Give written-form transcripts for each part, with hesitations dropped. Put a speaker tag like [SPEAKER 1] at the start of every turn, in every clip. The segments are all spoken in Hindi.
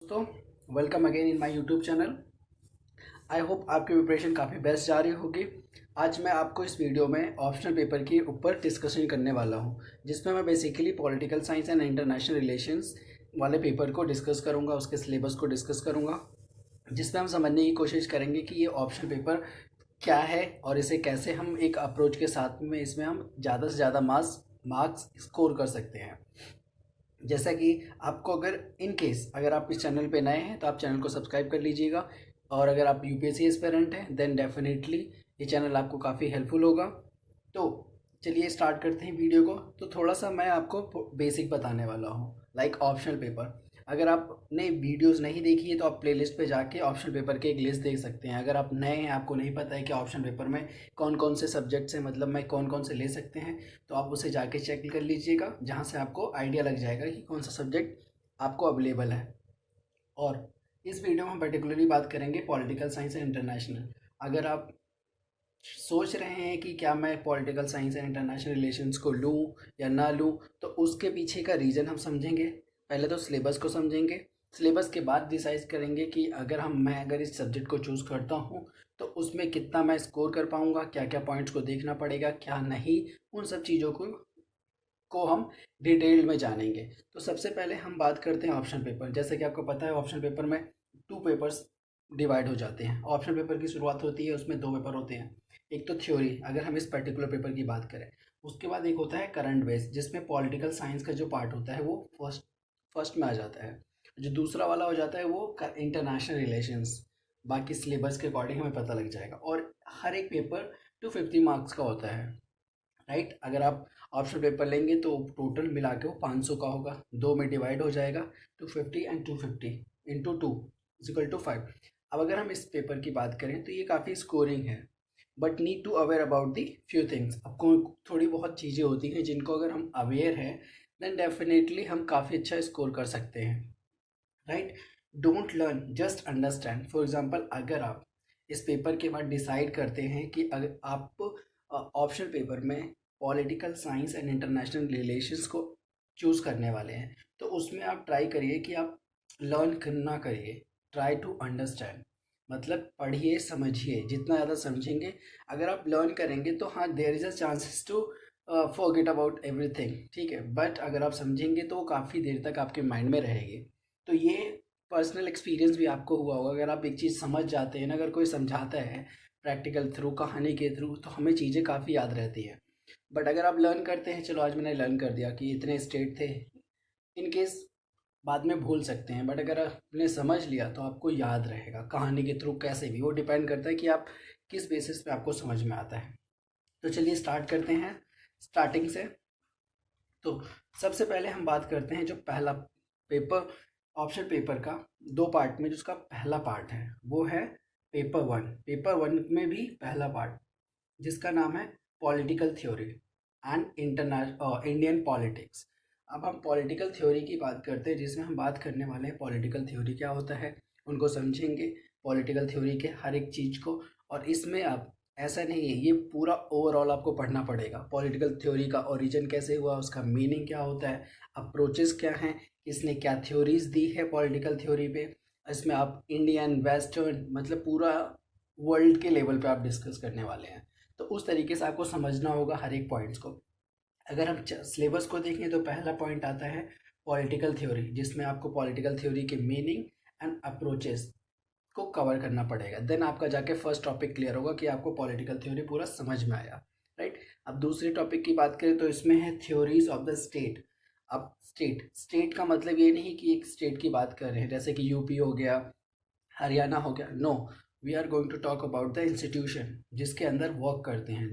[SPEAKER 1] दोस्तों, welcome again in my YouTube channel. I hope आपकी प्रिपरेशन काफ़ी बेस्ट जा रही होगी। आज मैं आपको इस वीडियो में ऑप्शनल पेपर के ऊपर डिस्कशन करने वाला हूं, जिसमें मैं basically political science and international relations वाले पेपर को डिस्कस करूंगा, उसके सिलेबस को डिस्कस करूंगा, जिसमें हम समझने की कोशिश करेंगे कि ये ऑप्शनल पेपर क्या है और इसे कैसे हम एक अप्रोच के साथ में इसमें हम ज़्यादा से ज़्यादा मार्क्स स्कोर कर सकते हैं। जैसा कि आपको अगर इन केस अगर आप इस चैनल पे नए हैं तो आप चैनल को सब्सक्राइब कर लीजिएगा, और अगर आप यूपीएससी एस्पिरेंट हैं देन डेफिनेटली ये चैनल आपको काफ़ी हेल्पफुल होगा। तो चलिए स्टार्ट करते हैं वीडियो को। तो थोड़ा सा मैं आपको बेसिक बताने वाला हूँ, लाइक ऑप्शनल पेपर। अगर आपने वीडियोस नहीं देखी है तो आप प्लेलिस्ट पे जाके ऑप्शनल पेपर के एक लिस्ट देख सकते हैं। अगर आप नए हैं, आपको नहीं पता है कि ऑप्शनल पेपर में कौन कौन से सब्जेक्ट्स हैं, मतलब मैं कौन कौन से ले सकते हैं, तो आप उसे जाके चेक कर लीजिएगा, जहाँ से आपको आइडिया लग जाएगा कि कौन सा सब्जेक्ट आपको अवेलेबल है। और इस वीडियो में हम पर्टिकुलरली बात करेंगे पॉलिटिकल साइंस एंड इंटरनेशनल। अगर आप सोच रहे हैं कि क्या मैं political science and international relations को लूं या ना लूं, तो उसके पीछे का रीज़न हम समझेंगे। पहले तो सिलेबस को समझेंगे, सिलेबस के बाद डिसाइड करेंगे कि अगर इस सब्जेक्ट को चूज़ करता हूं तो उसमें कितना मैं स्कोर कर पाऊंगा, क्या क्या पॉइंट्स को देखना पड़ेगा, क्या नहीं, उन सब चीज़ों को हम डिटेल में जानेंगे। तो सबसे पहले हम बात करते हैं ऑप्शन पेपर। जैसे कि आपको पता है ऑप्शन पेपर में टू पेपर्स डिवाइड हो जाते हैं। ऑप्शन पेपर की शुरुआत होती है, उसमें दो पेपर होते हैं। एक तो थ्योरी, अगर हम इस पर्टिकुलर पेपर की बात करें। उसके बाद एक होता है करंट बेस, जिसमें पॉलिटिकल साइंस का जो पार्ट होता है वो फर्स्ट फर्स्ट में आ जाता है। जो दूसरा वाला हो जाता है वो इंटरनेशनल रिलेशंस। बाकी सिलेबस के अकॉर्डिंग हमें पता लग जाएगा। और हर एक पेपर 250 मार्क्स का होता है, राइट। अगर आप ऑप्शन पेपर लेंगे तो टोटल मिला के वो 500 का होगा, दो में डिवाइड हो जाएगा। 250 and 250 into two equal to 5। अब अगर हम इस पेपर की बात करें तो ये काफ़ी स्कोरिंग है, but need to aware about the few things. आपको थोड़ी बहुत चीज़ें होती हैं जिनको अगर हम अवेयर हैं देन डेफिनेटली हम काफ़ी अच्छा स्कोर कर सकते हैं, right. Don't learn, just understand. For example, अगर आप इस पेपर के बाद डिसाइड करते हैं कि अगर आप ऑप्शनल पेपर में political science and international relations को चूज़ करने वाले हैं, तो उसमें आप ट्राई करिए कि आप लर्न करना करिए, ट्राई टू अंडरस्टैंड। मतलब पढ़िए, समझिए, जितना ज़्यादा समझेंगे, अगर आप लर्न करेंगे तो हाँ there is a chances to forget about everything, ठीक है। बट अगर आप समझेंगे तो काफ़ी देर तक आपके माइंड में रहेगी। तो ये पर्सनल एक्सपीरियंस भी आपको हुआ होगा। अगर आप एक चीज़ समझ जाते हैं ना, अगर कोई समझाता है प्रैक्टिकल थ्रू, कहानी के थ्रू, तो हमें चीज़ें काफ़ी याद रहती हैं। बट अगर आप लर्न करते हैं, चलो आज मैंने लर्न कर दिया कि इतने स्टेट थे, इन केस बाद में भूल सकते हैं, बट अगर आपने समझ लिया तो आपको याद रहेगा कहानी के थ्रू। कैसे भी वो डिपेंड करता है कि आप किस बेसिस पे आपको समझ में आता है। तो चलिए स्टार्ट करते हैं स्टार्टिंग से। तो सबसे पहले हम बात करते हैं जो पहला पेपर, ऑप्शन पेपर का दो पार्ट में, जिसका पहला पार्ट है वो है पेपर वन। पेपर वन में भी पहला पार्ट जिसका नाम है political theory and international Indian politics. अब हम पॉलिटिकल थ्योरी की बात करते हैं, जिसमें हम बात करने वाले हैं पॉलिटिकल थ्योरी क्या होता है, उनको समझेंगे, पॉलिटिकल थ्योरी के हर एक चीज़ को। और इसमें अब ऐसा नहीं है, ये पूरा ओवरऑल आपको पढ़ना पड़ेगा। पॉलिटिकल थ्योरी का ओरिजिन कैसे हुआ, उसका मीनिंग क्या होता है, अप्रोचेस क्या हैं, किसने क्या थ्योरीज दी है पॉलिटिकल थ्योरी पे। इसमें आप इंडियन, वेस्टर्न, मतलब पूरा वर्ल्ड के लेवल पे आप डिस्कस करने वाले हैं। तो उस तरीके से आपको समझना होगा हर एक पॉइंट्स को। अगर हम सिलेबस को देखें तो पहला पॉइंट आता है पॉलिटिकल थ्योरी, जिसमें आपको पॉलिटिकल थ्योरी के मीनिंग एंड अप्रोचेस को कवर करना पड़ेगा। देन आपका जाके फर्स्ट टॉपिक क्लियर होगा कि आपको पॉलिटिकल थ्योरी पूरा समझ में आया, राइट। अब दूसरे टॉपिक की बात करें तो इसमें है थ्योरीज ऑफ द स्टेट। अब स्टेट स्टेट का मतलब ये नहीं कि एक स्टेट की बात कर रहे हैं, जैसे कि यूपी हो गया, हरियाणा हो गया। No, we are going to talk about the institution जिसके अंदर वर्क करते हैं।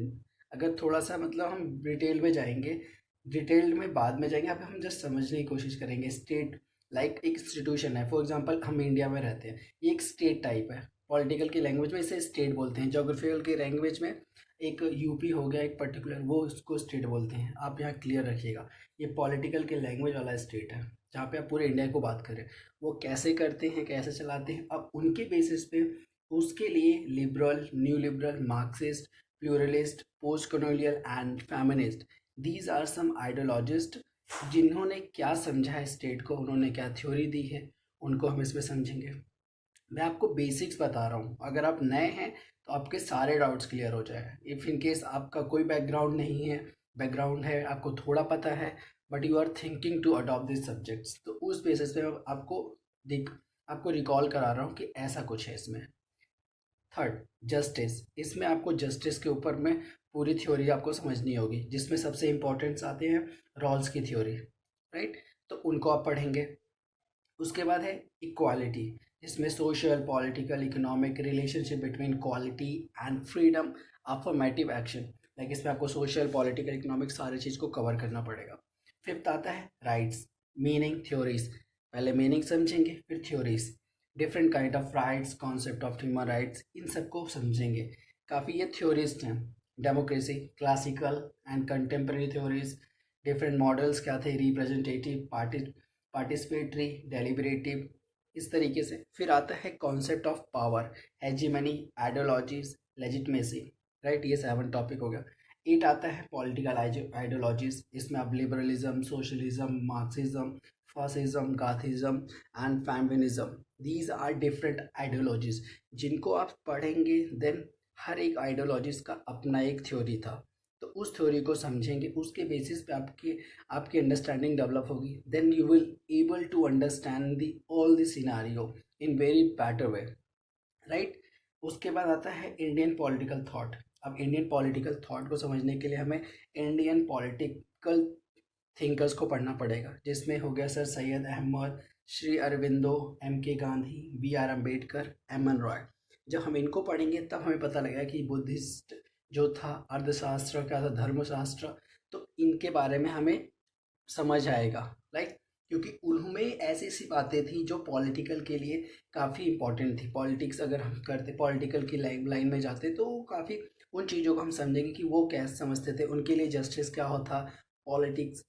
[SPEAKER 1] अगर थोड़ा सा मतलब हम डिटेल में जाएंगे, डिटेल में बाद में जाएंगे, अब हम जस्ट समझने की कोशिश करेंगे। स्टेट लाइक एक इंस्टीट्यूशन है। फॉर एग्जांपल, हम इंडिया में रहते हैं, ये एक स्टेट टाइप है। पॉलिटिकल की लैंग्वेज में इसे स्टेट बोलते हैं, जोग्राफिकल की लैंग्वेज में एक यूपी हो गया एक पर्टिकुलर, वो उसको स्टेट बोलते हैं। आप यहाँ क्लियर रखिएगा, ये पॉलिटिकल के लैंग्वेज वाला स्टेट है, जहाँ पे आप पूरे इंडिया को बात करें। वो कैसे करते हैं, कैसे चलाते हैं, अब उनके बेसिस पे उसके लिए liberal, new liberal, Marxist, pluralist, post colonial and feminist, these are some ideologist जिन्होंने क्या समझा है स्टेट को, उन्होंने क्या थ्योरी दी है, उनको हम इसमें समझेंगे। मैं आपको बेसिक्स बता रहा हूँ, अगर आप नए हैं तो आपके सारे डाउट्स क्लियर हो जाए। इफ़ इन केस आपका कोई बैकग्राउंड नहीं है, बैकग्राउंड है, आपको थोड़ा पता है, but you are thinking to adopt this subjects, तो उस बेसिस पे मैं आपको रिकॉल करा रहा हूँ कि ऐसा कुछ है इसमें। Third, justice. इसमें आपको जस्टिस के ऊपर में पूरी थ्योरी आपको समझनी होगी, जिसमें सबसे इम्पोर्टेंट्स आते हैं रॉल्स की थ्योरी, राइट। तो उनको आप पढ़ेंगे। उसके बाद है इक्वालिटी, जिसमें social, political, economic relationship between quality and freedom, affirmative action. Like इसमें आपको सोशल, पॉलिटिकल, इकोनॉमिक सारी चीज़ को कवर करना पड़ेगा। फिफ्थ आता है राइट्स, मीनिंग, थ्योरीज। पहले मीनिंग समझेंगे, फिर theories. Different kind of rights, concept of human rights, इन सबको समझेंगे। काफ़ी ये थ्योरिस्ट हैं। Democracy, classical and contemporary theories. Different models क्या थे, रिप्रेजेंटेटिव, पार्टिसिपेटरी, डेलिबरेटिव, इस तरीके से। फिर आता है concept of power, hegemony, ideologies, legitimacy, right. ये 7 टॉपिक हो गया। 8 आता है पॉलिटिकल आइडियोलॉजीज। इसमें आप liberalism, socialism, Marxism, fascism, Gandhism and feminism, these are different ideologies, जिनको आप पढ़ेंगे। देन हर एक आइडियोलॉजीज का अपना एक थ्योरी था, तो उस थ्योरी को समझेंगे, उसके बेसिस पे आपकी अंडरस्टैंडिंग डेवलप होगी। Then you will able to understand the all the scenario in very better way, right. उसके बाद आता है इंडियन पॉलिटिकल थॉट। अब इंडियन पॉलिटिकल थॉट को समझने के लिए हमें इंडियन पॉलिटिकल थिंकर्स को पढ़ना पड़ेगा, जिसमें हो गया sir Syed Ahmad, Shri Aurobindo, M.K. Gandhi, B.R. Ambedkar, M.N. Roy. जब हम इनको पढ़ेंगे तब हमें पता लगेगा कि बुद्धिस्ट जो था, अर्थशास्त्र क्या था, धर्मशास्त्र, तो इनके बारे में हमें समझ आएगा, लाइक। क्योंकि उनमें ऐसी सी बातें थी जो पॉलिटिकल के लिए काफ़ी इंपॉर्टेंट थी। पॉलिटिक्स अगर हम करते, पॉलिटिकल की लाइन में जाते, तो काफ़ी उन चीज़ों को हम समझेंगे कि वो कैसे समझते थे, उनके लिए जस्टिस क्या होता, politics,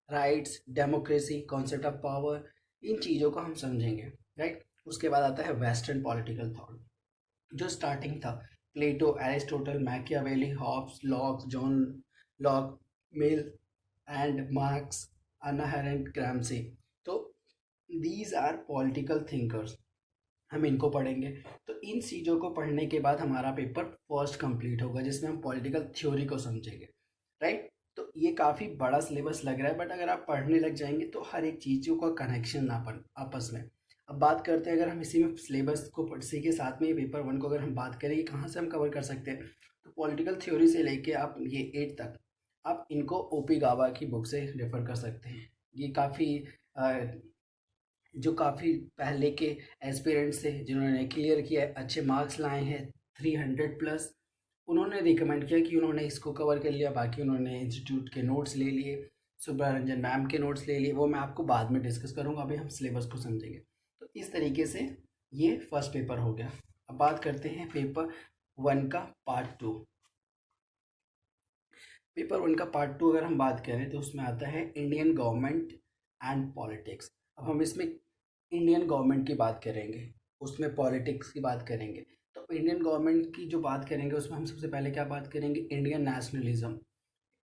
[SPEAKER 1] rights, democracy, concept of power, इन चीज़ों को हम समझेंगे, राइट। उसके बाद आता है वेस्टर्न पॉलिटिकल थॉट, जो स्टार्टिंग था Plato, Aristotle, Machiavelli, Hobbes, Locke, John Locke, Mill and Marx, Hannah Arendt, Gramsci. तो दीज आर पॉलिटिकल थिंकर्स, हम इनको पढ़ेंगे। तो इन चीज़ों को पढ़ने के बाद हमारा पेपर फर्स्ट कंप्लीट होगा, जिसमें हम पॉलिटिकल थ्योरी को समझेंगे, राइट। तो ये काफ़ी बड़ा सिलेबस लग रहा है, बट अगर आप पढ़ने लग जाएंगे तो हर एक चीज़ों का कनेक्शन अपन आपस में। अब बात करते हैं, अगर हम इसी में सिलेबस को इसी के साथ में ये पेपर 1 को अगर हम बात करें कि कहाँ से हम कवर कर सकते हैं, तो पॉलिटिकल थ्योरी से लेके आप ये 8 तक आप इनको ओपी गावा की बुक से रेफर कर सकते हैं। ये काफ़ी जो काफ़ी पहले के एस्पिरेंट्स थे, जिन्होंने क्लियर किया, अच्छे मार्क्स लाए हैं 300 प्लस, उन्होंने रिकमेंड किया कि उन्होंने इसको कवर कर लिया। बाकी उन्होंने इंस्टीट्यूट के नोट्स ले लिए, सुब्रंजन मैम के नोट्स ले लिए, वो मैं आपको बाद में डिस्कस करूँगा, अभी हम सिलेबस को समझेंगे। तो इस तरीके से ये फर्स्ट पेपर हो गया। अब बात करते हैं पेपर 1 का पार्ट 2। पेपर 1 का पार्ट 2 अगर हम बात करें तो उसमें आता है इंडियन गवर्नमेंट एंड पॉलिटिक्स। अब हम इसमें इंडियन गवर्नमेंट की बात करेंगे, उसमें पॉलिटिक्स की बात करेंगे। तो इंडियन गवर्नमेंट की जो बात करेंगे उसमें हम सबसे पहले क्या बात करेंगे, इंडियन नेशनलिज्म।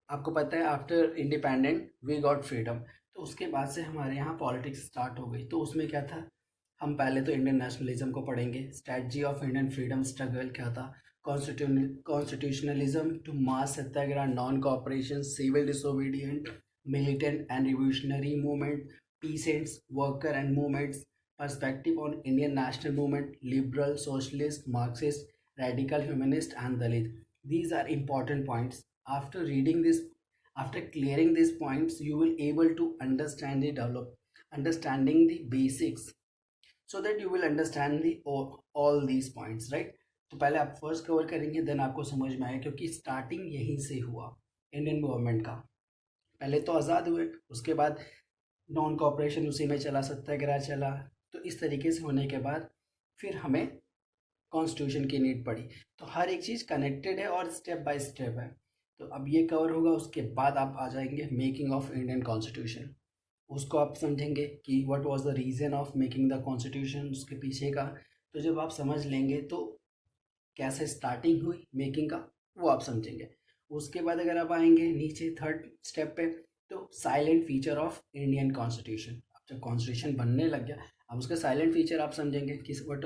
[SPEAKER 1] आपको पता है after independent we got freedom, तो उसके बाद से हमारे यहाँ पॉलिटिक्स स्टार्ट हो गई। तो उसमें क्या था, हम पहले तो इंडियन नेशनलिज्म को पढ़ेंगे, strategy of Indian freedom struggle क्या था, constitutionalism to mass satyagraha, non cooperation, civil disobedient, militant and revolutionary movement, peasants, worker and movements, perspective on Indian national movement, liberal, socialist, Marxist, radical, humanist, and Dalit. These are important points. After reading this, after clearing these points, you will able to understand the understanding the basics, so that you will understand the all these points, right? तो पहले आप फर्स्ट कवर करेंगे, देन आपको समझ में आएगा, क्योंकि स्टार्टिंग यहीं से हुआ इंडियन गवर्नमेंट का। पहले तो आज़ाद हुए, उसके बाद नॉन कॉपरेशन उसी में चला, सत्याग्रह चला। तो इस तरीके से होने के बाद फिर हमें कॉन्स्टिट्यूशन की नीड पड़ी। तो हर एक चीज़ कनेक्टेड है और स्टेप बाय स्टेप है। तो अब ये कवर होगा, उसके बाद आप आ जाएंगे मेकिंग ऑफ इंडियन कॉन्स्टिट्यूशन। उसको आप समझेंगे कि what was the reason of making the constitution, उसके पीछे का। तो जब आप समझ लेंगे तो कैसे स्टार्टिंग हुई मेकिंग का, वो आप समझेंगे। उसके बाद अगर आप आएंगे नीचे थर्ड स्टेप पे, तो silent feature of Indian constitution. अब जब कॉन्स्टिट्यूशन बनने लग गया, अब उसके साइलेंट फीचर आप समझेंगे कि वट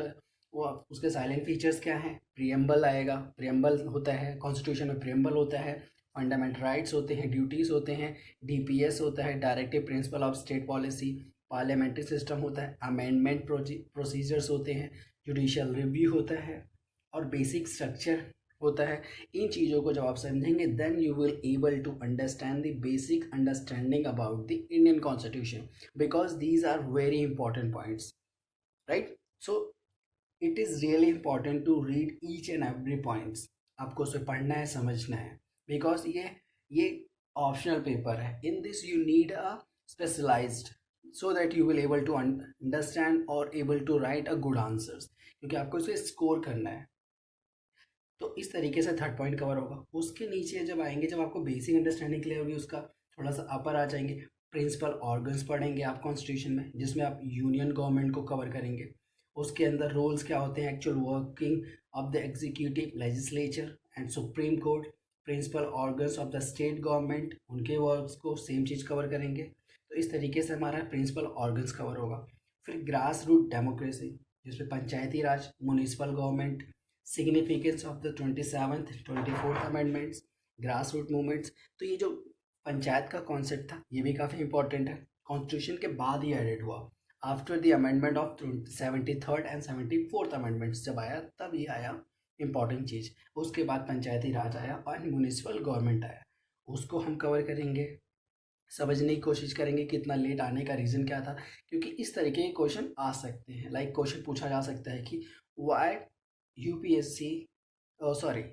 [SPEAKER 1] वो उसके साइलेंट फीचर्स क्या हैं। प्रियम्बल आएगा, प्रियम्बल होता है कॉन्स्टिट्यूशन में, प्रियम्बल होता है, फंडामेंटल राइट्स होते हैं, ड्यूटीज़ होते हैं, डीपीएस होता है, directive principle of state policy, parliamentary system होता है, अमेंडमेंट प्रोसीजर्स होते हैं, जुडिशियल रिव्यू होता है और बेसिक स्ट्रक्चर होता है। इन चीज़ों को जब आप समझेंगे then you will able to understand the basic understanding about the Indian constitution, because these are very important points, right. So it is really important to read each and every points. आपको उसे पढ़ना है, समझना है, बिकॉज ये ऑप्शनल पेपर है। In this you need a specialised so that you will able to understand or able to write a good answers, क्योंकि आपको इसे स्कोर करना है। तो इस तरीके से थर्ड पॉइंट कवर होगा। उसके नीचे जब आएंगे, जब आपको बेसिक अंडरस्टैंडिंग क्लियर होगी, उसका थोड़ा सा अपर आ जाएंगे, प्रिंसिपल ऑर्गन्स पढ़ेंगे आप कॉन्स्टिट्यूशन में, जिसमें आप यूनियन गवर्नमेंट को कवर करेंगे। उसके अंदर रोल्स क्या होते हैं, actual working of the executive, legislature and supreme court, principal organs of the state government, उनके वर्क्स को सेम चीज़ कवर करेंगे। तो इस तरीके से हमारा प्रिंसिपल ऑर्गन्स कवर होगा। फिर ग्रास रूट डेमोक्रेसी, जिसमें Panchayati Raj, municipal government, significance of the 27th 24th amendments, grass root movements. तो ये जो पंचायत का कॉन्सेप्ट था ये भी काफ़ी इंपॉर्टेंट है, कॉन्स्टिट्यूशन के बाद ही एडेड हुआ। After the amendment of 73rd and 74th amendments जब आया तब ये आया इंपॉर्टेंट चीज़। उसके बाद पंचायती राज आया और म्यूनिसिपल गवर्नमेंट आया, उसको हम कवर करेंगे, समझने की कोशिश करेंगे कितना लेट आने का रीज़न क्या था, क्योंकि इस तरीके के क्वेश्चन आ सकते हैं। लाइक क्वेश्चन पूछा जा सकता है कि why UPSC sorry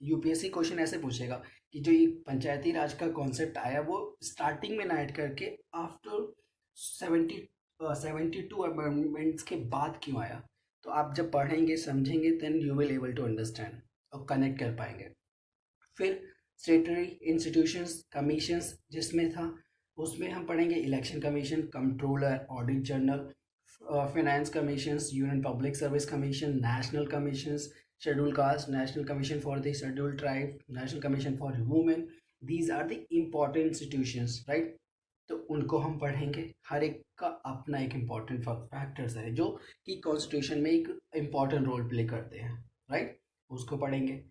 [SPEAKER 1] UPSC question ऐसे पूछेगा कि जो ये पंचायती राज का कॉन्सेप्ट आया वो स्टार्टिंग में ना ऐड करके आफ्टर 72 अमेंडमेंट्स के बाद क्यों आया। तो आप जब पढ़ेंगे समझेंगे then you will able to understand और कनेक्ट कर पाएंगे। फिर स्टेटरी इंस्टीट्यूशंस कमीशंस जिसमें था, उसमें हम पढ़ेंगे election commission, controller, audit general, finance commissions, union public service commission, national commissions, schedule caste, national commission for the schedule tribe, national commission for women. These are the important institutions, right. तो उनको हम पढ़ेंगे, हर एक का अपना एक इम्पॉर्टेंट फैक्टर्स है जो कि कॉन्स्टिट्यूशन में एक इम्पॉर्टेंट रोल प्ले करते हैं, राइट। उसको पढ़ेंगे।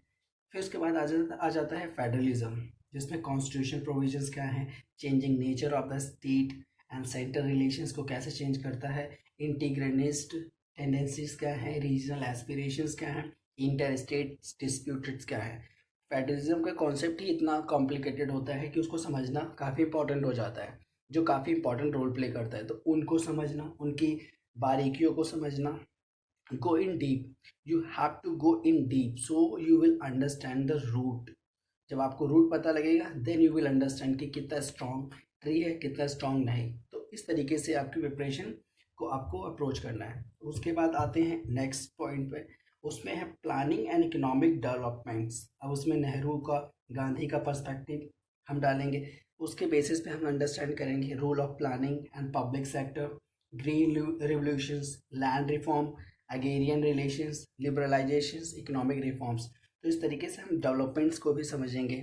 [SPEAKER 1] फिर उसके बाद आ जाता है फेडरलिज्म, जिसमें कॉन्स्टिट्यूशन प्रोविजंस क्या हैं, changing nature of the state and central relations को कैसे चेंज करता है, इंटीग्रेनिस्ट टेंडेंसीज क्या हैं, रीजनल एस्पिरेशंस क्या हैं, इंटर स्टेट डिस्प्यूटेड्स क्या है। फेडरलिज्म का कॉन्सेप्ट ही इतना कॉम्प्लिकेटेड होता है कि उसको समझना काफ़ी इंपॉर्टेंट हो जाता है, जो काफ़ी इंपॉर्टेंट रोल प्ले करता है। तो उनको समझना, उनकी बारीकियों को समझना, go in deep, you have to go in deep so you will understand the root। जब आपको रूट पता लगेगा देन यू विल अंडरस्टैंड कि कितना स्ट्रॉन्ग ट्री है, कितना स्ट्रॉन्ग नहीं। तो इस तरीके से आपकी प्रिपरेशन को आपको अप्रोच करना है। उसके बाद आते हैं नेक्स्ट पॉइंट पे, उसमें है प्लानिंग एंड इकोनॉमिक डेवलपमेंट्स। अब उसमें नेहरू का, गांधी का पर्सपेक्टिव हम डालेंगे, उसके बेसिस पे हम अंडरस्टैंड करेंगे role of planning and public sector, green revolutions, land reform, agrarian relations, liberalisations, economic reforms. तो इस तरीके से हम डेवलपमेंट्स को भी समझेंगे,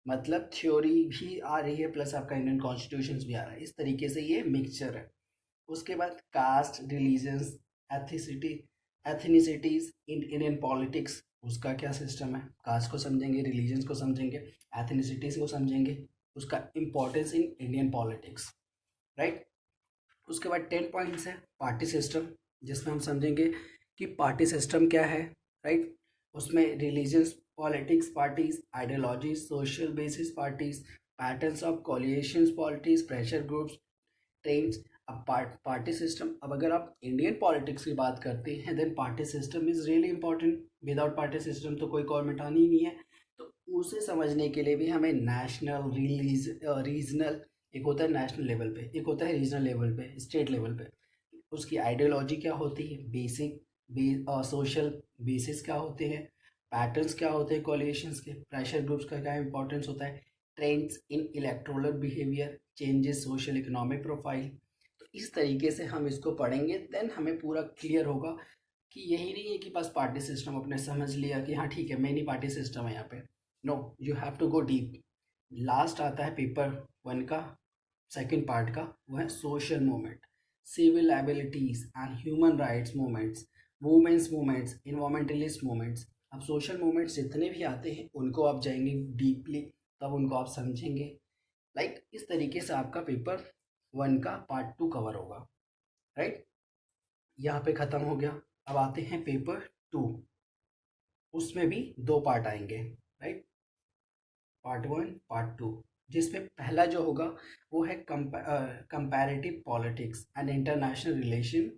[SPEAKER 1] मतलब थ्योरी भी आ रही है प्लस आपका इंडियन कॉन्स्टिट्यूशन भी आ रहा है, इस तरीके से ये मिक्सचर है। उसके बाद caste, religions, ethnicity, ethnicities in Indian politics, उसका क्या सिस्टम है, कास्ट को समझेंगे, रिलीजन्स को समझेंगे, एथनिसिटीज़ को समझेंगे, उसका importance in Indian politics, right. उसके बाद 10 पॉइंट्स है पार्टी सिस्टम, जिसमें हम समझेंगे कि पार्टी सिस्टम क्या है, राइट। उसमें religious politics parties, ideologies, social basis parties, patterns of coalitions politics, pressure groups, trends. अब पार्टी सिस्टम, अब अगर आप इंडियन पॉलिटिक्स की बात करते हैं then party system is really important. Without party system तो कोई गवर्नमेंट आनी ही नहीं है। तो उसे समझने के लिए भी हमें नेशनल, रीजनल, एक होता है नेशनल लेवल पे, एक होता है रीजनल लेवल पे, स्टेट लेवल पे, उसकी आइडियोलॉजी क्या होती है, बेसिक सोशल बेसिस क्या होते हैं, पैटर्न्स क्या होते हैं कोलिएशंस के, प्रेशर ग्रुप्स का क्या इंपॉर्टेंस होता है, trends in electoral behaviour, changes social economic profile. तो इस तरीके से हम इसको पढ़ेंगे देन हमें पूरा क्लियर होगा कि यही नहीं है कि बस पार्टी सिस्टम अपने समझ लिया कि हाँ ठीक है मेनी पार्टी सिस्टम है यहाँ पे। No, you have to go deep. Last आता है पेपर 1 का सेकंड पार्ट का, वो है social movement. Civil liabilities and human rights movements, women's movements, environmentalist movements. अब सोशल मूवमेंट्स जितने भी आते हैं उनको आप जाएंगे डीपली, तब उनको आप समझेंगे। लाइक इस तरीके से आपका पेपर 1 का पार्ट 2 कवर होगा, राइट। यहाँ पे ख़त्म हो गया। अब आते हैं पेपर 2, उसमें भी 2 पार्ट आएंगे, राइट, पार्ट 1 पार्ट 2। जिसमें पहला जो होगा वो है comparative politics and international relation,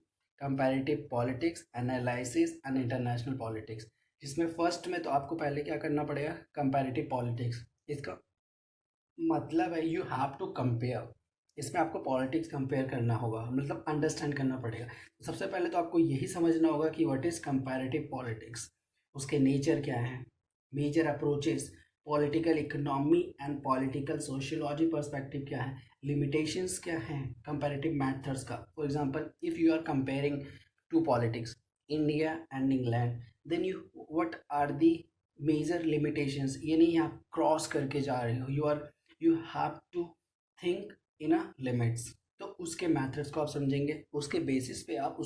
[SPEAKER 1] comparative politics analysis and international politics. जिसमें फर्स्ट में तो आपको पहले क्या करना पड़ेगा, कंपैरेटिव पॉलिटिक्स। इसका मतलब है यू हैव टू कंपेयर, इसमें आपको पॉलिटिक्स कंपेयर करना होगा, मतलब अंडरस्टैंड करना पड़ेगा। तो सबसे पहले तो आपको यही समझना होगा कि व्हाट इज़ कंपैरेटिव पॉलिटिक्स, उसके नेचर क्या है, major approaches, political economy and political sociology perspective क्या है, लिमिटेशंस क्या हैं कंपैरेटिव मेथड्स का। For example if you are comparing to politics India and England, then you what are the major limitations, ये नहीं आप क्रॉस करके जा रहे हो, you have to think in a limits. तो उसके मेथड्स को आप समझेंगे, उसके बेसिस पे आप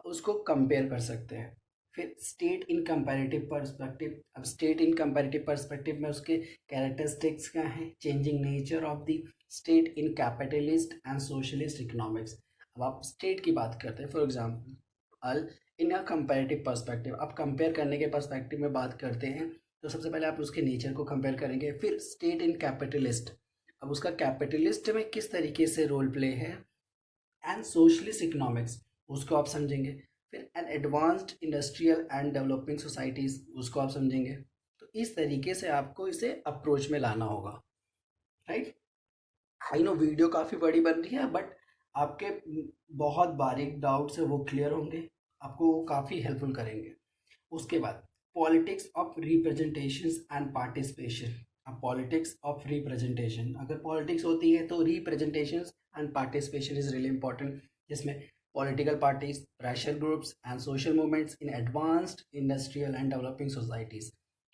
[SPEAKER 1] उसको कंपेयर कर सकते हैं। फिर स्टेट इन कंपैरेटिव पर्सपेक्टिव। अब स्टेट इन कंपैरेटिव पर्सपेक्टिव में उसके कैरेक्टरिस्टिक्स क्या हैं, changing nature of the state in capitalist and socialist economics. अब आप स्टेट की बात करते हैं, for example in a comparative perspective, आप कंपेयर करने के पर्सपेक्टिव में बात करते हैं तो सबसे पहले आप उसके नेचर को कंपेयर करेंगे। फिर स्टेट इन कैपिटलिस्ट, अब उसका कैपिटलिस्ट में किस तरीके से रोल प्ले है, एंड सोशलिस्ट इकोनॉमिक्स, उसको आप समझेंगे। फिर N advanced industrial and developing societies, उसको आप समझेंगे। तो इस तरीके से आपको इसे अप्रोच में लाना होगा, राइट। आई नो वीडियो काफ़ी बड़ी बन रही है, बट आपके बहुत बारीक डाउट्स है वो क्लियर होंगे, आपको वो काफ़ी हेल्पफुल करेंगे। उसके बाद politics of representations and participation. अब पॉलिटिक्स ऑफ रिप्रेजेंटेशन, अगर पॉलिटिक्स होती है तो representations and participation is really important, जिसमें political parties, pressure groups and social movements in advanced industrial and developing societies,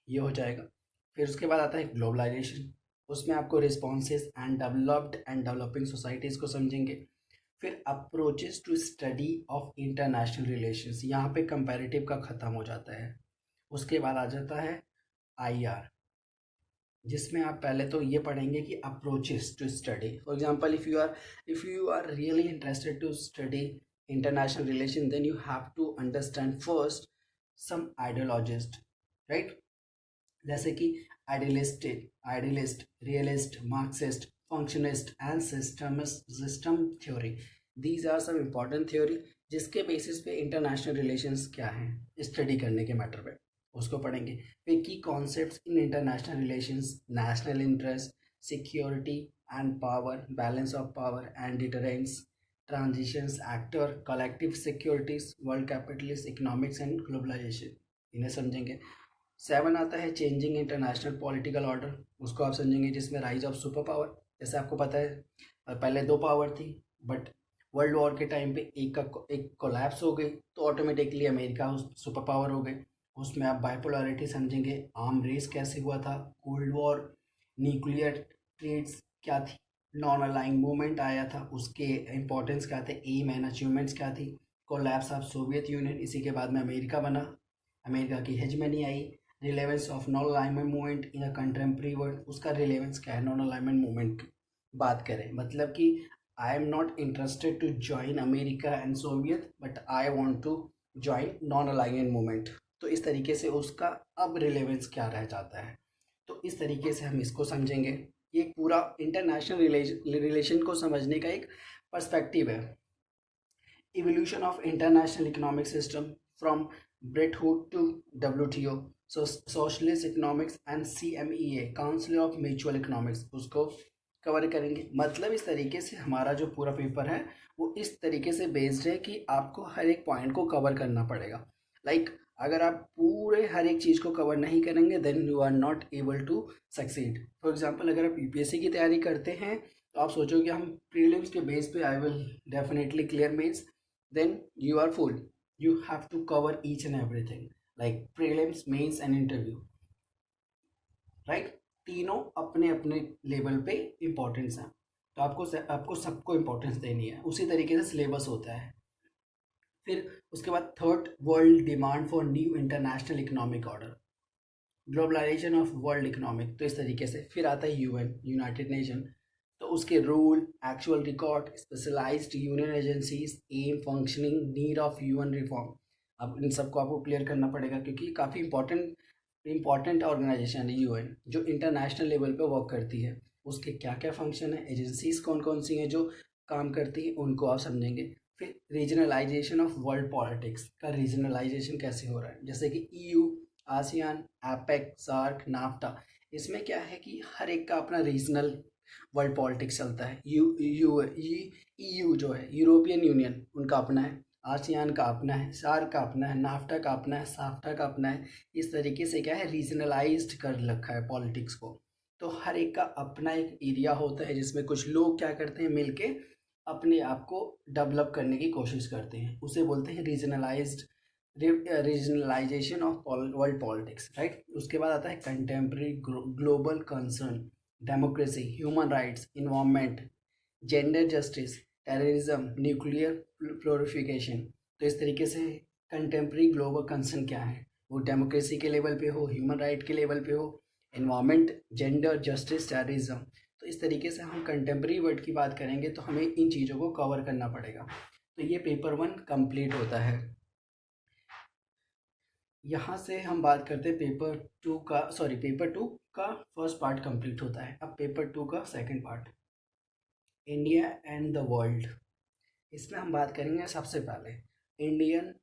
[SPEAKER 1] ये हो जाएगा। फिर उसके बाद आता है ग्लोबलाइजेशन, उसमें आपको responses and developed and developing societies को समझेंगे। फिर approaches to study of international relations, यहाँ पे कंपैरेटिव का ख़त्म हो जाता है। उसके बाद आ जाता है आईआर, जिसमें आप पहले तो ये पढ़ेंगे कि approaches to study. For example if you are really interested to study international relation, then you have to understand first some ideologist, right. जैसे कि idealist, realist, Marxist, functionalist and system theory. These are some important theory जिसके बेसिस पे इंटरनेशनल रिलेशंस क्या हैं स्टडी करने के मैटर पे उसको पढ़ेंगे। फिर key concepts in international relations, national interest, security and power, balance of power and deterrence, transitions actor, collective securities, world capitalist economics and globalisation, इन्हें समझेंगे। 7 आता है चेंजिंग इंटरनेशनल पॉलिटिकल ऑर्डर, उसको आप समझेंगे, जिसमें राइज ऑफ सुपर पावर। जैसे आपको पता है पहले 2 पावर थी, बट वर्ल्ड वॉर के टाइम पे एक कोलैप्स हो गई, तो ऑटोमेटिकली अमेरिका सुपर पावर हो गई। उसमें आप बाइपोलैरिटी समझेंगे, आर्म रेस कैसे हुआ था, कोल्ड वॉर, न्यूक्लियर ट्रेड्स क्या थी, नॉन अलाइंग मूवमेंट आया था, उसके इंपॉर्टेंस क्या थे, एम एंड अचीवमेंट्स क्या थी, कोलैप्स ऑफ सोवियत यूनियन, इसी के बाद में अमेरिका बना, अमेरिका की hegemony I, relevance of non alignment movement in a contemporary world, उसका रिलेवेंस क्या है नॉन अलाइनमेंट मूवमेंट की बात करें, मतलब कि I am not interested to join America and Soviet, but I want to join non alignment movement, तो इस तरीके से उसका अब रिलेवेंस क्या रह जाता है। तो इस तरीके से हम इसको समझेंगे। ये पूरा इंटरनेशनल रिलेशन को समझने का एक पर्सपेक्टिव है। Evolution of international economic system from Bretton Woods to WTO, socialist economics and CMEA, council of mutual economics, उसको कवर करेंगे। मतलब इस तरीके से हमारा जो पूरा पेपर है वो इस तरीके से बेस्ड है कि आपको हर एक पॉइंट को कवर करना पड़ेगा। लाइक अगर आप पूरे हर एक चीज़ को कवर नहीं करेंगे then you are not able to succeed. For example अगर आप UPSC की तैयारी करते हैं तो आप सोचोगे हम प्रीलिम्स के बेस पे I will definitely clear mains, then you are full, you have to cover each and everything like prelims, mains and interview, right। तीनों अपने अपने लेवल पे इम्पोर्टेंस हैं। तो आपको सबको इम्पोर्टेंस देनी है, उसी तरीके से सिलेबस होता है। फिर उसके बाद third, world demand for new international economic order, globalisation of world economic, तो इस तरीके से। फिर आता है यूएन, यूनाइटेड नेशन, तो उसके rule, actual record, specialised union agencies, um, functioning, need of UN reform. अब इन सबको आपको क्लियर करना पड़ेगा, क्योंकि काफ़ी इंपॉर्टेंट ऑर्गेनाइजेशन है यूएन, जो इंटरनेशनल लेवल पे वर्क करती है। उसके क्या क्या फंक्शन है, एजेंसीज कौन कौन सी हैं जो काम करती हैं, उनको आप समझेंगे। फिर रीजनलाइजेशन ऑफ वर्ल्ड पॉलिटिक्स का रीजनलाइजेशन कैसे हो रहा है, जैसे कि EU, ASEAN, APEC, SAARC, NAFTA. इसमें क्या है कि हर एक का अपना रीजनल वर्ल्ड पॉलिटिक्स चलता है। ईयू जो है, यूरोपियन यूनियन, उनका अपना है। आसियान का अपना है, सार्क का अपना है, नाफ्टा का अपना है, साफ्टा का अपना है। इस तरीके से क्या है, रीजनलाइज्ड कर रखा है पॉलिटिक्स को। तो हर एक का अपना एक एरिया होता है, जिसमें कुछ लोग क्या करते हैं, मिलके अपने आप को डेवलप करने की कोशिश करते हैं, उसे बोलते हैं regionalisation of world politics, right. उसके बाद आता है contemporary global concern, democracy, human rights, environment, gender justice, terrorism, nuclear proliferation. तो इस तरीके से कंटेम्प्रेरी ग्लोबल कंसर्न क्या है, वो डेमोक्रेसी के लेवल पे हो, ह्यूमन राइट के लेवल पे हो, इन्वायरमेंट, जेंडर जस्टिस, टेररिज्म। तो इस तरीके से हम कंटेम्प्रेरी वर्ड की बात करेंगे तो हमें इन चीज़ों को कवर करना पड़ेगा। तो ये पेपर 1 कंप्लीट होता है। यहाँ से हम बात करते हैं पेपर टू का फर्स्ट पार्ट कंप्लीट होता है। अब पेपर 2 का second part, India and the world. इसमें हम बात करेंगे सबसे पहले इंडियन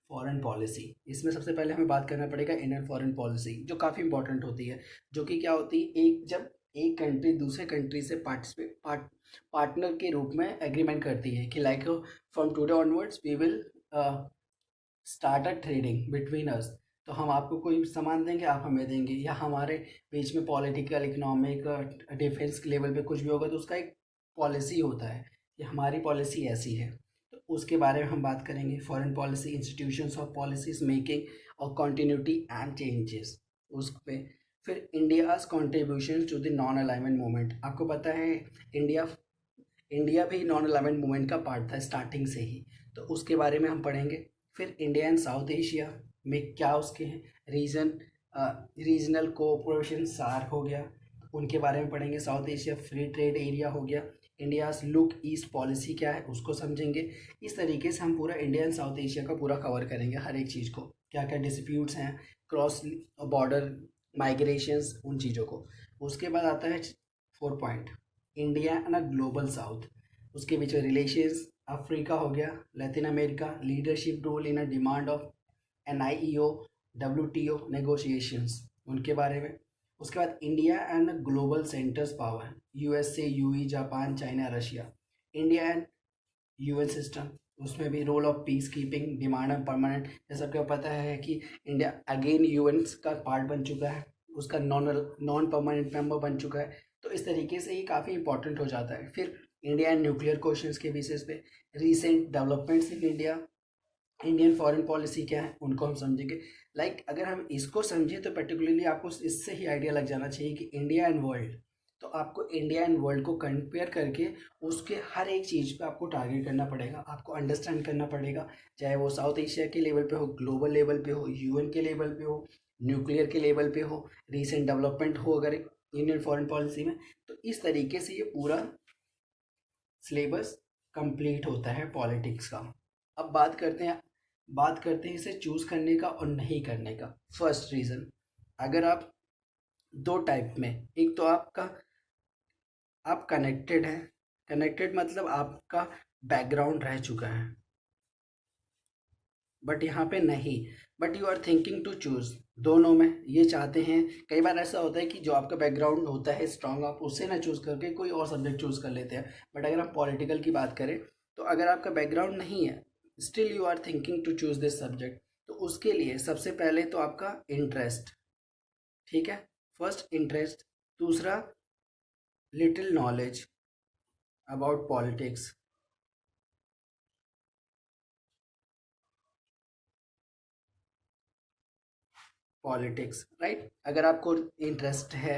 [SPEAKER 1] फॉरेन पॉलिसी। इसमें सबसे पहले हमें बात करना पड़ेगा इंडियन फॉरेन पॉलिसी, जो काफ़ी इंपॉर्टेंट होती है। जो कि क्या होती है, जब एक कंट्री दूसरे कंट्री से पार्टनर के रूप में एग्रीमेंट करती है कि like from today onwards we will start a trading between us. तो हम आपको कोई सामान देंगे, आप हमें देंगे, या हमारे बीच में पॉलिटिकल, इकोनॉमिक, डिफेंस लेवल पे कुछ भी होगा, तो उसका एक पॉलिसी होता है कि हमारी पॉलिसी ऐसी है। तो उसके बारे में हम बात करेंगे। Foreign policy, institutions of policies making और कंटिन्यूटी एंड चेंजेस, उस पे। फिर India's contribution to the non alignment movement. आपको पता है इंडिया इंडिया भी नॉन अलाइनमेंट मूवमेंट का पार्ट था स्टार्टिंग से ही, तो उसके बारे में हम पढ़ेंगे। फिर इंडिया एंड साउथ एशिया में क्या उसके हैं रीजनल कोऑपरेशन, सार्क हो गया, उनके बारे में पढ़ेंगे। South Asia free trade area हो गया। इंडियाज लुक ईस्ट पॉलिसी क्या है, उसको समझेंगे। इस तरीके से हम पूरा इंडिया एंड साउथ एशिया का पूरा कवर करेंगे, हर एक चीज़ को, क्या क्या डिस्प्यूट्स हैं, क्रॉस बॉर्डर माइग्रेशंस, उन चीज़ों को। उसके बाद आता है 4 point, India and a global south, उसके बीच में रिलेशंस, अफ्रीका हो गया, Latin America, leadership role in a demand of NIEO, WTO negotiations, उनके बारे में। उसके बाद India and global centres power, USA, UE, Japan, China, Russia. India and UN system, उसमें भी role of peace keeping, demand of permanent. जैसा आपको पता है कि इंडिया अगेन UN का पार्ट बन चुका है, उसका नॉन परमानेंट मेंबर बन चुका है। तो इस तरीके से ये काफ़ी इंपॉर्टेंट हो जाता है। फिर इंडिया एंड न्यूक्लियर क्वेश्चंस के बेसिस पे recent developments in India, Indian foreign policy क्या है, उनको हम समझेंगे। अगर हम इसको समझें तो पर्टिकुलरली आपको इससे ही आइडिया लग जाना चाहिए कि इंडिया एंड वर्ल्ड। तो आपको इंडिया एंड वर्ल्ड को कंपेयर करके उसके हर एक चीज़ पे आपको टारगेट करना पड़ेगा, आपको अंडरस्टैंड करना पड़ेगा। चाहे वो साउथ एशिया के लेवल पे हो, ग्लोबल लेवल पे हो, UN के लेवल पे हो, न्यूक्लियर के लेवल पे हो, रिसेंट डेवलपमेंट हो अगर इंडियन फॉरेन पॉलिसी में। तो इस तरीके से ये पूरा सिलेबस कंप्लीट होता है पॉलिटिक्स का। अब बात करते हैं इसे चूज़ करने का और नहीं करने का। फर्स्ट रीज़न, अगर आप दो टाइप में, एक तो आप कनेक्टेड हैं, कनेक्टेड मतलब आपका बैकग्राउंड रह चुका है, बट यहाँ पे नहीं, but you are thinking to choose, दोनों में ये चाहते हैं। कई बार ऐसा होता है कि जो आपका बैकग्राउंड होता है स्ट्रांग, आप उससे ना चूज़ करके कोई और सब्जेक्ट चूज़ कर लेते हैं। बट अगर हम पॉलिटिकल की बात करें, तो अगर आपका बैकग्राउंड नहीं है, still you are thinking to choose this subject, तो उसके लिए सबसे पहले तो आपका इंटरेस्ट, ठीक है, फर्स्ट इंटरेस्ट। दूसरा, little knowledge about politics, right. अगर आपको इंटरेस्ट है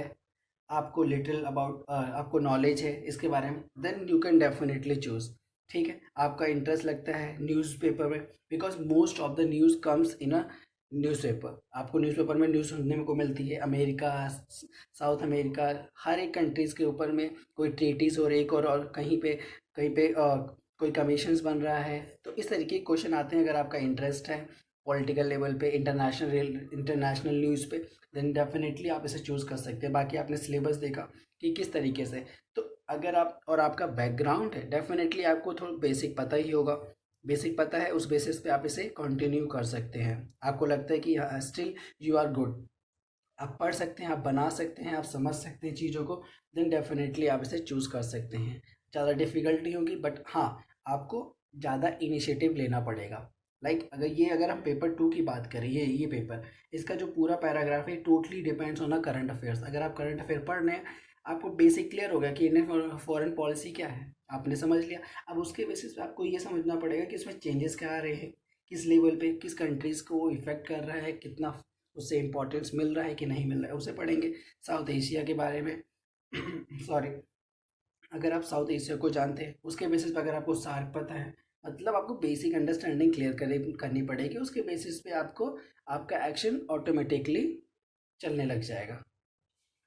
[SPEAKER 1] आपको लिटिल अबाउट आपको नॉलेज है इसके बारे में, then you can definitely choose. ठीक है, आपका इंटरेस्ट लगता है न्यूज़पेपर में, because most of the news comes in a newspaper. आपको न्यूज़पेपर में न्यूज़ सुनने को मिलती है, अमेरिका, साउथ अमेरिका, हर एक कंट्रीज़ के ऊपर में कोई ट्रीटीज़ और एक और कहीं पे कोई कमीशंस बन रहा है। तो इस तरीके के क्वेश्चन आते हैं। अगर आपका इंटरेस्ट है पॉलिटिकल लेवल पे, इंटरनेशनल न्यूज़ पे, देन डेफिनेटली आप इसे चूज़ कर सकते हैं। बाकी आपने सिलेबस देखा कि किस तरीके से, तो अगर आप और आपका बैकग्राउंड है, डेफिनेटली आपको थोड़ा बेसिक पता ही होगा। बेसिक पता है, उस बेसिस पे आप इसे कंटिन्यू कर सकते हैं। आपको लगता है कि स्टिल यू आर गुड, आप पढ़ सकते हैं, आप बना सकते हैं, आप समझ सकते हैं चीज़ों को, देन डेफिनेटली आप इसे चूज़ कर सकते हैं। ज़्यादा डिफ़िकल्टी होगी, बट हाँ, आपको ज़्यादा इनिशिएटिव लेना पड़ेगा। अगर हम पेपर 2 की बात करें, ये पेपर, इसका जो पूरा पैराग्राफ है totally depends on a current affairs. अगर आप करंट अफेयर पढ़ रहे हैं, आपको बेसिक क्लियर हो गया कि इंडियन फॉरेन पॉलिसी क्या है, आपने समझ लिया। अब उसके बेसिस पे आपको ये समझना पड़ेगा कि इसमें चेंजेस क्या आ रहे हैं, किस लेवल पे, किस कंट्रीज़ को वो इफ़ेक्ट कर रहा है, कितना उससे इम्पोर्टेंस मिल रहा है कि नहीं मिल रहा है, उसे पढ़ेंगे। साउथ एशिया के बारे में सॉरी, अगर आप साउथ एशिया को जानते हैं, उसके बेसिस पे अगर आपको सार्क पता है, मतलब आपको बेसिक अंडरस्टैंडिंग क्लियर करनी पड़ेगी। उसके बेसिस पे आपको आपका एक्शन ऑटोमेटिकली चलने लग जाएगा,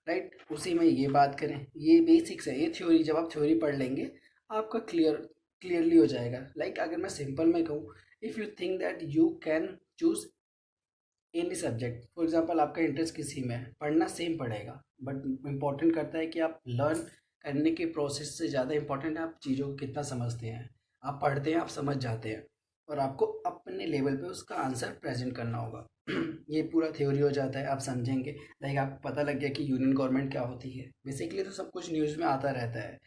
[SPEAKER 1] राइट। उसी में ये बात करें, ये बेसिक्स है, ये थ्योरी, जब आप थ्योरी पढ़ लेंगे आपका क्लियरली हो जाएगा। अगर मैं सिंपल में कहूँ, if you think that you can choose any subject, for example आपका इंटरेस्ट किसी में है, पढ़ना सेम पड़ेगा, बट इम्पॉर्टेंट करता है कि आप लर्न करने के प्रोसेस से ज़्यादा इम्पॉर्टेंट है आप चीज़ों को कितना समझते हैं। आप पढ़ते हैं, आप समझ जाते हैं, और आपको अपने लेवल पे उसका आंसर प्रेजेंट करना होगा। ये पूरा थ्योरी हो जाता है, आप समझेंगे। आपको पता लग गया कि यूनियन गवर्नमेंट क्या होती है, बेसिकली तो सब कुछ न्यूज़ में आता रहता है।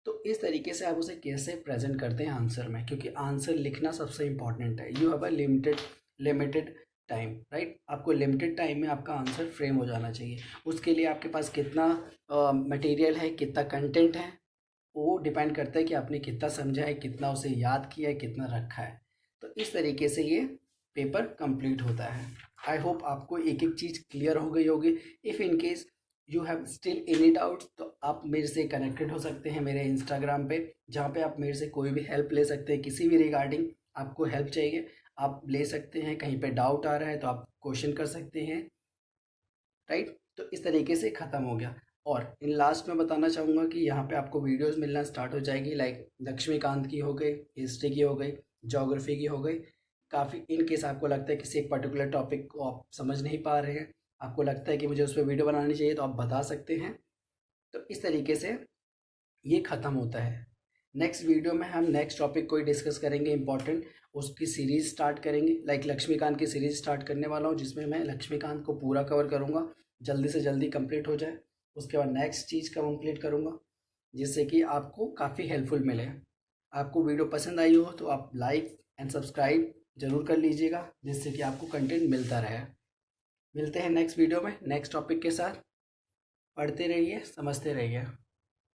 [SPEAKER 1] तो इस तरीके से आप उसे कैसे प्रेजेंट करते हैं आंसर में, क्योंकि आंसर लिखना सबसे इम्पॉर्टेंट है। You have a limited time, right. आपको लिमिटेड टाइम में आपका आंसर फ्रेम हो जाना चाहिए। उसके लिए आपके पास कितना मटेरियल है, कितना कंटेंट है, वो डिपेंड करता है कि आपने कितना समझा है, कितना उसे याद किया है, कितना रखा है। तो इस तरीके से ये पेपर कंप्लीट होता है। आई होप आपको एक एक चीज़ क्लियर हो गई होगी। If in case you have still any doubts, तो आप मेरे से कनेक्टेड हो सकते हैं मेरे इंस्टाग्राम पे, जहाँ पे आप मेरे से कोई भी हेल्प ले सकते हैं। किसी भी रिगार्डिंग आपको हेल्प चाहिए, आप ले सकते हैं। कहीं पे डाउट आ रहा है तो आप क्वेश्चन कर सकते हैं, राइट। तो इस तरीके से ख़त्म हो गया। और इन लास्ट में बताना चाहूँगा कि यहाँ पे आपको वीडियोस मिलना स्टार्ट हो जाएगी, लक्ष्मीकांत की हो गई, हिस्ट्री की हो गई, ज्योग्राफी की हो गई। काफ़ी, इन केस आपको लगता है किसी एक पर्टिकुलर टॉपिक को आप समझ नहीं पा रहे हैं, आपको लगता है कि मुझे उस पर वीडियो बनानी चाहिए, तो आप बता सकते हैं। तो इस तरीके से ये ख़त्म होता है। नेक्स्ट वीडियो में हम नेक्स्ट टॉपिक को ही डिस्कस करेंगे, इंपॉर्टेंट, उसकी सीरीज़ स्टार्ट करेंगे। लक्ष्मीकांत की सीरीज़ स्टार्ट करने वाला हूँ, जिसमें मैं लक्ष्मीकांत को पूरा कवर करूँगा, जल्दी से जल्दी कंप्लीट हो जाए। उसके बाद नेक्स्ट चीज़ का कंप्लीट करूँगा, जिससे कि आपको काफ़ी हेल्पफुल मिले। आपको वीडियो पसंद आई हो तो आप लाइक एंड सब्सक्राइब ज़रूर कर लीजिएगा, जिससे कि आपको कंटेंट मिलता रहे। मिलते हैं नेक्स्ट वीडियो में नेक्स्ट टॉपिक के साथ। पढ़ते रहिए, समझते रहिए।